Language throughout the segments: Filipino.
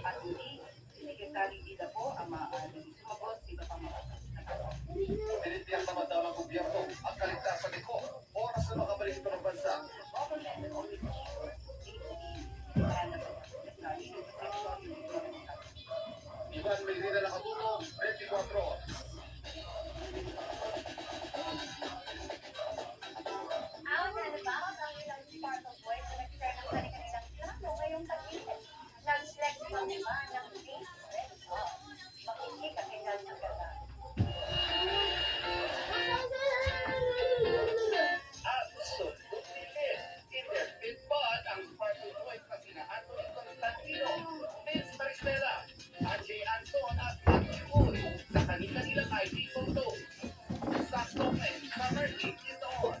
At hindi, si Secretary Ida po ang maaaring sumagot sa iba pang mga tanong. Pinitiyak naman daw ng gobyerno ang kaligtasan nito. Oras na makabalik ito ng bansa. The government will only ensure safety and the protection of Ivan Medina nakatulong 24 oras. Ang nanabaw ang ilang Sparkle Boys na nag-share ng kanilang plano ngayong tag-init. Nag-flex pa naman ng face red sauce. Makikikakilan ng gala. At sundin Interfit Pod ang Sparkle Boys na sina Anthony Constantino, Vince Maristela, Ajay Anton at Matthew Uy sa kanilang ID photo. Sakto and summer league is on.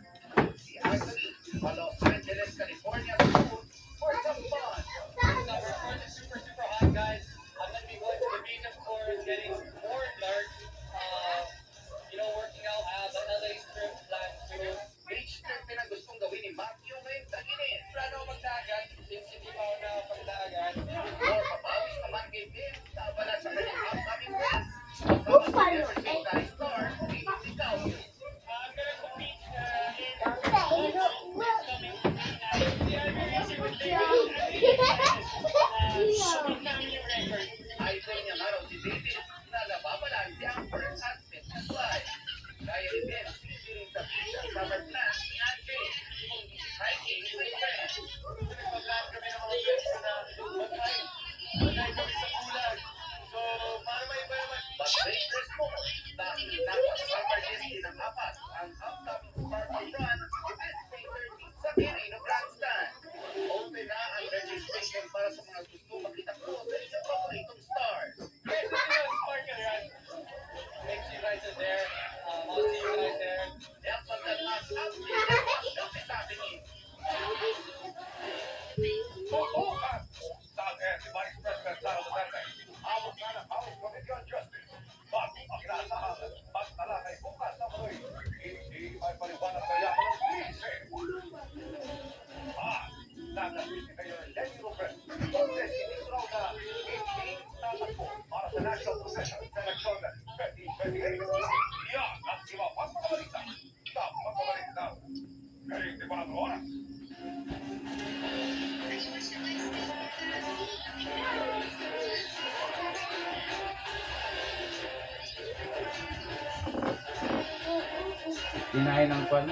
Si Anthony, pa Los Angeles, California school for some fun. Summer for the super hot, guys. I'm gonna be going to the beach, of course, getting more dark. Working out. I have the LA trip planned to do. Beach trip din ang gustong gawin ni Matthew ngayong tag-init. Plano magdagat, since hindi pa ako nakapagdagat. Or mapawis naman kay Vince na abala sa kanyang upcoming race. Secretary Star, ikaw. I'm gonna compete in coming new record. Ay niya nga raw si David na nababalansi ang first at fitness life. Gaya ni Vince, hindi rin sa beach ang summer plans ni Andre. Hiking with friends. Nagpa-plan kami ng mga friends ko na mag-hike. Mag-hike kami sa bulag. So, para may iba naman. But breakers mo, dahil nasa-summer din ng apat ang upcoming Sparkle Run at May 13 sa Quirino Grandstand. Open na ang registration para sa mga gusto makita-ko sa inyong paboritong stars. Guys, this is a Sparkle Run. Make sure you guys are there. I'll see you guys there. Kaya pagdalas ang pinag-shopping sa atin eh. Tutukan sa atin si Vice President Sara Duterte. Awag na ng House Committee on Justice. Bago ang inaasahan at talakay bukas na muli. Hindi ay paliwanag kaya mo ng lise. Naglasisi kayo ng Lenny Robert. Kung sinito raw na hindi tatakbo para sa national possession sa eleksyon 2028. Yan ang iba pang mga balita. Dapat pabalik daw. Galing di ba ang oras? Kinain ng pan.